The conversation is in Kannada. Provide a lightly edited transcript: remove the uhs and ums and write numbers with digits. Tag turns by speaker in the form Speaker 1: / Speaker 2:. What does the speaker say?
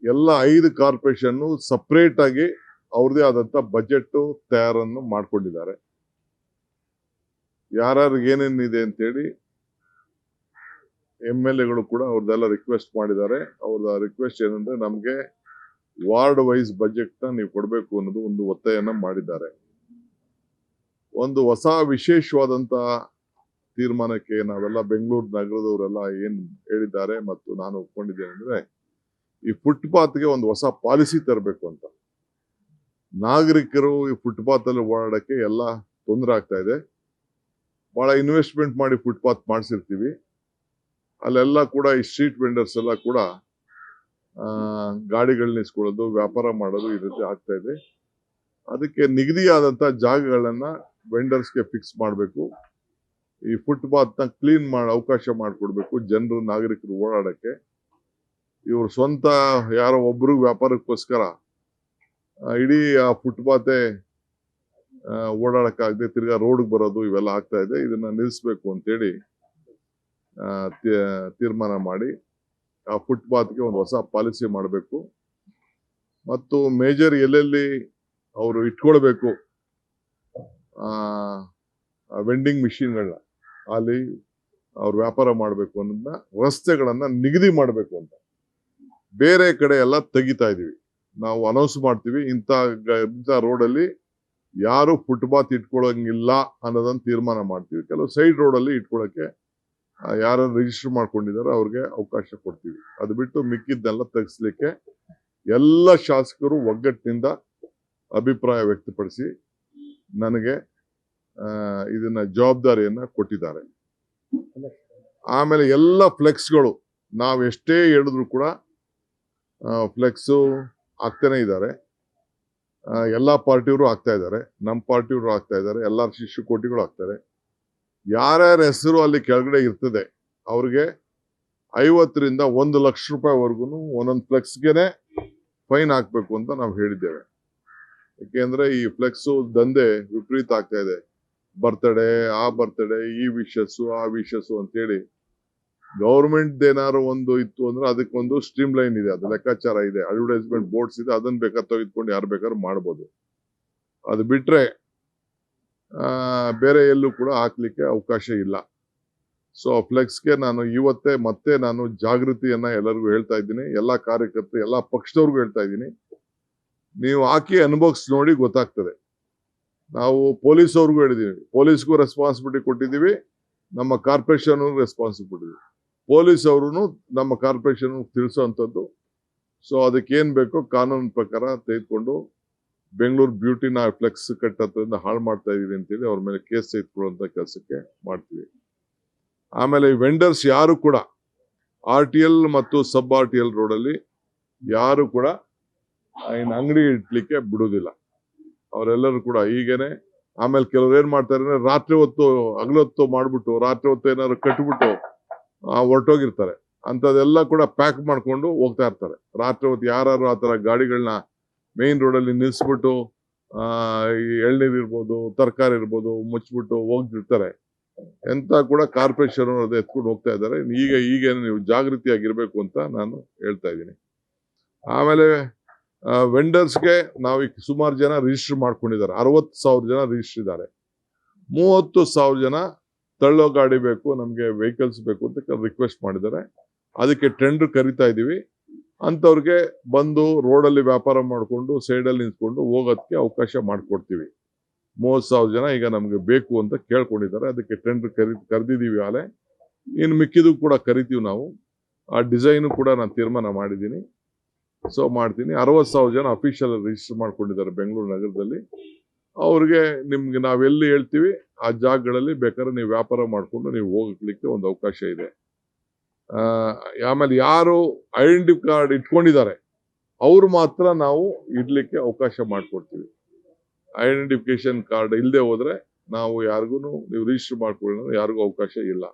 Speaker 1: ಎಲ್ಲ 5 ಕಾರ್ಪೊರೇಷನ್ ಸಪರೇಟ್ ಆಗಿ ಅವ್ರದೇ ಆದಂತ ಬಜೆಟ್ ತಯಾರನ್ನು ಮಾಡ್ಕೊಂಡಿದ್ದಾರೆ. ಯಾರ್ಯಾರಿಗೆ ಏನೇನಿದೆ ಅಂತೇಳಿ MLAಗಳು ಕೂಡ ಅವ್ರದ್ದೆಲ್ಲ ರಿಕ್ವೆಸ್ಟ್ ಮಾಡಿದ್ದಾರೆ. ಅವ್ರ ರಿಕ್ವೆಸ್ಟ್ ಏನಂದ್ರೆ ನಮ್ಗೆ ವಾರ್ಡ್ ವೈಸ್ ಬಜೆಟ್ ನ ನೀವು ಕೊಡಬೇಕು ಅನ್ನೋದು ಒಂದು ಒತ್ತಾಯನ ಮಾಡಿದ್ದಾರೆ. ಒಂದು ಹೊಸ ವಿಶೇಷವಾದಂತ ತೀರ್ಮಾನಕ್ಕೆ ನಾವೆಲ್ಲ ಬೆಂಗಳೂರು ನಗರದವರೆಲ್ಲ ಏನ್ ಹೇಳಿದ್ದಾರೆ ಮತ್ತು ನಾನು ಒಪ್ಕೊಂಡಿದ್ದೇನೆ ಅಂದ್ರೆ ಈ ಫುಟ್ಪಾತ್ಗೆ ಒಂದು ಹೊಸ ಪಾಲಿಸಿ ತರಬೇಕು ಅಂತ. ನಾಗರಿಕರು ಈ ಫುಟ್ಪಾತ್ ಅಲ್ಲಿ ಓಡಾಡಕ್ಕೆ ಎಲ್ಲ ತೊಂದರೆ ಆಗ್ತಾ ಇದೆ. ಬಹಳ ಇನ್ವೆಸ್ಟ್ಮೆಂಟ್ ಮಾಡಿ ಫುಟ್ಪಾತ್ ಮಾಡಿಸಿರ್ತೀವಿ. ಅಲ್ಲೆಲ್ಲ ಕೂಡ ಈ ಸ್ಟ್ರೀಟ್ ವೆಂಡರ್ಸ್ ಎಲ್ಲ ಕೂಡ ಗಾಡಿಗಳು ನಿಲ್ಸ್ಕೊಳ್ಳೋದು, ವ್ಯಾಪಾರ ಮಾಡೋದು ಈ ರೀತಿ ಆಗ್ತಾ ಇದೆ. ಅದಕ್ಕೆ ನಿಗದಿಯಾದಂತ ಜಾಗಗಳನ್ನ ವೆಂಡರ್ಸ್ಗೆ ಫಿಕ್ಸ್ ಮಾಡಬೇಕು. ಈ ಫುಟ್ಪಾತ್ ನ ಕ್ಲೀನ್ ಮಾಡಿ ಅವಕಾಶ ಮಾಡಿಕೊಡ್ಬೇಕು ಜನರು, ನಾಗರಿಕರು ಓಡಾಡಕ್ಕೆ. ಇವ್ರು ಸ್ವಂತ ಯಾರೋ ಒಬ್ರು ವ್ಯಾಪಾರಕ್ಕೋಸ್ಕರ ಇಡೀ ಆ ಫುಟ್ಪಾತೆ ಓಡಾಡಕ್ಕಾಗದೆ ತಿರ್ಗಾ ರೋಡ್ಗೆ ಬರೋದು ಇವೆಲ್ಲ ಆಗ್ತಾ ಇದೆ. ಇದನ್ನ ನಿಲ್ಲಿಸ್ಬೇಕು ಅಂತೇಳಿ ತೀರ್ಮಾನ ಮಾಡಿ ಆ ಫುಟ್ಪಾತ್ಗೆ ಒಂದು ಹೊಸ ಪಾಲಿಸಿ ಮಾಡಬೇಕು. ಮತ್ತು ಮೇಜರ್ ಎಲ್ಲೆಲ್ಲಿ ಅವರು ಇಟ್ಕೊಳ್ಬೇಕು ವೆಂಡಿಂಗ್ ಮಿಷಿನ್ಗಳನ್ನ, ಅಲ್ಲಿ ಅವ್ರು ವ್ಯಾಪಾರ ಮಾಡಬೇಕು ಅನ್ನೋದನ್ನ ರಸ್ತೆಗಳನ್ನ ನಿಗದಿ ಮಾಡಬೇಕು ಅಂತ. ಬೇರೆ ಕಡೆ ಎಲ್ಲ ತೆಗಿತಾ ಇದೀವಿ, ನಾವು ಅನೌನ್ಸ್ ಮಾಡ್ತೀವಿ ಇಂಥ ರೋಡಲ್ಲಿ ಯಾರು ಫುಟ್ಪಾತ್ ಇಟ್ಕೊಳ್ಳಂಗಿಲ್ಲ ಅನ್ನೋದನ್ನ ತೀರ್ಮಾನ ಮಾಡ್ತೀವಿ. ಕೆಲವು ಸೈಡ್ ರೋಡಲ್ಲಿ ಇಟ್ಕೊಳ್ಳೋಕೆ ಯಾರು ರಿಜಿಸ್ಟರ್ ಮಾಡ್ಕೊಂಡಿದ್ದಾರೆ ಅವ್ರಿಗೆ ಅವಕಾಶ ಕೊಡ್ತೀವಿ. ಅದು ಬಿಟ್ಟು ಮಿಕ್ಕಿದ್ದೆಲ್ಲ ತೆಗಿಸ್ಲಿಕ್ಕೆ ಎಲ್ಲ ಶಾಸಕರು ಒಗ್ಗಟ್ಟಿನಿಂದ ಅಭಿಪ್ರಾಯ ವ್ಯಕ್ತಪಡಿಸಿ ನನಗೆ ಇದನ್ನ ಜವಾಬ್ದಾರಿಯನ್ನ ಕೊಟ್ಟಿದ್ದಾರೆ. ಆಮೇಲೆ ಎಲ್ಲ ಫ್ಲೆಕ್ಸ್ಗಳು ನಾವು ಎಷ್ಟೇ ಹೇಳಿದ್ರು ಕೂಡ ಫ್ಲೆಕ್ಸು ಆಗ್ತಾನೆ ಇದ್ದಾರೆ. ಎಲ್ಲಾ ಪಾರ್ಟಿಯವರು ಆಗ್ತಾ ಇದ್ದಾರೆ, ನಮ್ಮ ಪಾರ್ಟಿಯವರು ಆಗ್ತಾ ಇದ್ದಾರೆ, ಎಲ್ಲ ಶಿಶುಕೋಟಿಗಳು ಆಗ್ತಾರೆ. ಯಾರ್ಯಾರ ಹೆಸರು ಅಲ್ಲಿ ಕೆಳಗಡೆ ಇರ್ತದೆ ಅವ್ರಿಗೆ 50 ರಿಂದ 1 ಲಕ್ಷ ರೂಪಾಯಿವರೆಗೂ ಒಂದೊಂದು ಫ್ಲೆಕ್ಸ್ಗೆನೆ ಫೈನ್ ಹಾಕ್ಬೇಕು ಅಂತ ನಾವು ಹೇಳಿದ್ದೇವೆ. ಯಾಕೆಂದ್ರೆ ಈ ಫ್ಲೆಕ್ಸು ದಂಧೆ ವಿಪರೀತ ಆಗ್ತಾ ಇದೆ. ಬರ್ತಡೇ, ಆ ಬರ್ತಡೇ, ಈ ವಿಶಸ್ಸು, ಆ ವಿಶಸ್ಸು ಅಂತೇಳಿ ಗೌರ್ಮೆಂಟ್ ಏನಾದ್ರು ಒಂದು ಇತ್ತು ಅಂದ್ರೆ ಅದಕ್ಕೊಂದು ಸ್ಟ್ರೀಮ್ ಲೈನ್ ಇದೆ, ಅದು ಲೆಕ್ಕಾಚಾರ ಇದೆ, ಅಡ್ವರ್ಟೈಸ್ಮೆಂಟ್ ಬೋರ್ಡ್ಸ್ ಇದೆ, ಅದನ್ನ ಬೇಕಾದ್ರೆ ತೆಗೆದುಕೊಂಡು ಯಾರು ಬೇಕಾದ್ರೂ ಮಾಡ್ಬೋದು. ಅದು ಬಿಟ್ರೆ ಬೇರೆ ಎಲ್ಲೂ ಕೂಡ ಹಾಕ್ಲಿಕ್ಕೆ ಅವಕಾಶ ಇಲ್ಲ. ಸೊ ಫ್ಲೆಕ್ಸ್ಗೆ ನಾನು ಇವತ್ತೇ ಮತ್ತೆ ನಾನು ಜಾಗೃತಿಯನ್ನ ಎಲ್ಲರಿಗೂ ಹೇಳ್ತಾ ಇದ್ದೀನಿ, ಎಲ್ಲಾ ಕಾರ್ಯಕರ್ತರು, ಎಲ್ಲಾ ಪಕ್ಷದವ್ರಿಗೂ ಹೇಳ್ತಾ ಇದ್ದೀನಿ. ನೀವು ಹಾಕಿ ಅನುಭವಿಸಿ ನೋಡಿ, ಗೊತ್ತಾಗ್ತದೆ. ನಾವು ಪೊಲೀಸ್ ಅವ್ರಿಗೂ ಹೇಳಿದೀವಿ, ಪೊಲೀಸ್ಗೂ ರೆಸ್ಪಾನ್ಸಿಬಿಲಿಟಿ ಕೊಟ್ಟಿದ್ದೀವಿ, ನಮ್ಮ ಕಾರ್ಪೊರೇಷನ್ ರೆಸ್ಪಾನ್ಸಿಬಿಲಿಟಿ. ಪೊಲೀಸ್ ಅವರು ನಮ್ಮ ಕಾರ್ಪೊರೇಷನ್ ತಿಳಿಸುವಂಥದ್ದು. ಸೊ ಅದಕ್ಕೆ ಏನ್ ಬೇಕೋ ಕಾನೂನು ಪ್ರಕಾರ ತೆಗೆದುಕೊಂಡು ಬೆಂಗಳೂರು ಬ್ಯೂಟಿನ ಫ್ಲೆಕ್ಸ್ ಕಟ್ಟೋದ್ರಿಂದ ಹಾಳು ಮಾಡ್ತಾ ಇದೀವಿ ಅಂತೇಳಿ ಅವ್ರ ಮೇಲೆ ಕೇಸ್ ತೆಗೆದುಕೊಳ್ಳುವಂತ ಕೆಲಸಕ್ಕೆ ಮಾಡ್ತೀವಿ. ಆಮೇಲೆ ಈ ವೆಂಡರ್ಸ್ ಯಾರು ಕೂಡ RTL ಮತ್ತು ಸಬ್ RTL ರೋಡಲ್ಲಿ ಯಾರು ಕೂಡ ಇನ್ನು ಅಂಗಡಿ ಇಡ್ಲಿಕ್ಕೆ ಬಿಡುವುದಿಲ್ಲ. ಅವರೆಲ್ಲರೂ ಕೂಡ ಈಗೇನೆ. ಆಮೇಲೆ ಕೆಲವ್ರು ಏನ್ ಮಾಡ್ತಾರೆ ಅಂದ್ರೆ ರಾತ್ರಿ ಹೊತ್ತು ಹಗಲೊತ್ತು ಮಾಡ್ಬಿಟ್ಟು ರಾತ್ರಿ ಹೊತ್ತು ಏನಾದ್ರು ಕಟ್ಬಿಟ್ಟು ಹೊರಟೋಗಿರ್ತಾರೆ. ಅಂತದೆಲ್ಲ ಕೂಡ ಪ್ಯಾಕ್ ಮಾಡ್ಕೊಂಡು ಹೋಗ್ತಾ ಇರ್ತಾರೆ. ರಾತ್ರಿ ಹೊತ್ತು ಯಾರು ಆತರ ಗಾಡಿಗಳನ್ನ ಮೇನ್ ರೋಡಲ್ಲಿ ನಿಲ್ಸ್ಬಿಟ್ಟು ಈ ಎಳ್ನೀರು ಇರ್ಬೋದು, ತರಕಾರಿ ಇರ್ಬೋದು ಮುಚ್ಚಿಬಿಟ್ಟು ಹೋಗ್ತಿರ್ತಾರೆ. ಎಂತ ಕೂಡ ಕಾರ್ಪೊರೇಷನ್ ಅದು ಎತ್ಕೊಂಡು ಹೋಗ್ತಾ ಇದ್ದಾರೆ. ಈಗ ನೀವು ಜಾಗೃತಿಯಾಗಿರ್ಬೇಕು ಅಂತ ನಾನು ಹೇಳ್ತಾ ಇದ್ದೀನಿ. ಆಮೇಲೆ ವೆಂಡರ್ಸ್ಗೆ ನಾವು ಸುಮಾರು ಜನ ರಿಜಿಸ್ಟರ್ ಮಾಡ್ಕೊಂಡಿದ್ದಾರೆ. 60,000 ಜನ ರಿಜಿಸ್ಟರ್ ಇದ್ದಾರೆ. 30,000 ಜನ ತಳ್ಳೋ ಗಾಡಿ ಬೇಕು, ನಮ್ಗೆ ವೆಹಿಕಲ್ಸ್ ಬೇಕು ಅಂತ ರಿಕ್ವೆಸ್ಟ್ ಮಾಡಿದ್ದಾರೆ. ಅದಕ್ಕೆ ಟೆಂಡರ್ ಕರಿತಾ ಇದೀವಿ. ಅಂತವ್ರಿಗೆ ಬಂದು ರೋಡಲ್ಲಿ ವ್ಯಾಪಾರ ಮಾಡಿಕೊಂಡು ಸೈಡಲ್ಲಿ ನಿಂತ್ಕೊಂಡು ಹೋಗೋದಕ್ಕೆ ಅವಕಾಶ ಮಾಡಿಕೊಡ್ತೀವಿ. 30,000 ಜನ ಈಗ ನಮ್ಗೆ ಬೇಕು ಅಂತ ಕೇಳ್ಕೊಂಡಿದ್ದಾರೆ. ಅದಕ್ಕೆ ಟೆಂಡರ್ ಕರೆದಿದ್ದೀವಿ. ಆಲೆ ಇನ್ನು ಮಿಕ್ಕಿದ್ದು ಕೂಡ ಕರಿತೀವಿ ನಾವು. ಆ ಡಿಸೈನು ಕೂಡ ನಾನು ತೀರ್ಮಾನ ಮಾಡಿದ್ದೀನಿ. ಸೊ ಮಾಡ್ತೀನಿ. 60,000 ಜನ ಅಫಿಷಿಯಲ್ ರಿಜಿಸ್ಟರ್ ಮಾಡ್ಕೊಂಡಿದ್ದಾರೆ ಬೆಂಗಳೂರು ನಗರದಲ್ಲಿ. ಅವ್ರಿಗೆ ನಿಮ್ಗೆ ನಾವೆಲ್ಲಿ ಹೇಳ್ತೀವಿ ಆ ಜಾಗಗಳಲ್ಲಿ ಬೇಕಾದ್ರೆ ನೀವು ವ್ಯಾಪಾರ ಮಾಡಿಕೊಂಡು ನೀವು ಹೋಗ್ಲಿಕ್ಕೆ ಒಂದು ಅವಕಾಶ ಇದೆ. ಆಮೇಲೆ ಯಾರು ಐಡೆಂಟಿ ಕಾರ್ಡ್ ಇಟ್ಕೊಂಡಿದ್ದಾರೆ ಅವ್ರು ಮಾತ್ರ ನಾವು ಇಡ್ಲಿಕ್ಕೆ ಅವಕಾಶ ಮಾಡಿಕೊಡ್ತೀವಿ. ಐಡೆಂಟಿಫಿಕೇಶನ್ ಕಾರ್ಡ್ ಇಲ್ಲದೆ ಹೋದ್ರೆ ನಾವು ಯಾರಿಗೂ ನೀವು ರಿಜಿಸ್ಟರ್ ಮಾಡ್ಕೊಳ್ಳೋ ಯಾರಿಗೂ ಅವಕಾಶ ಇಲ್ಲ.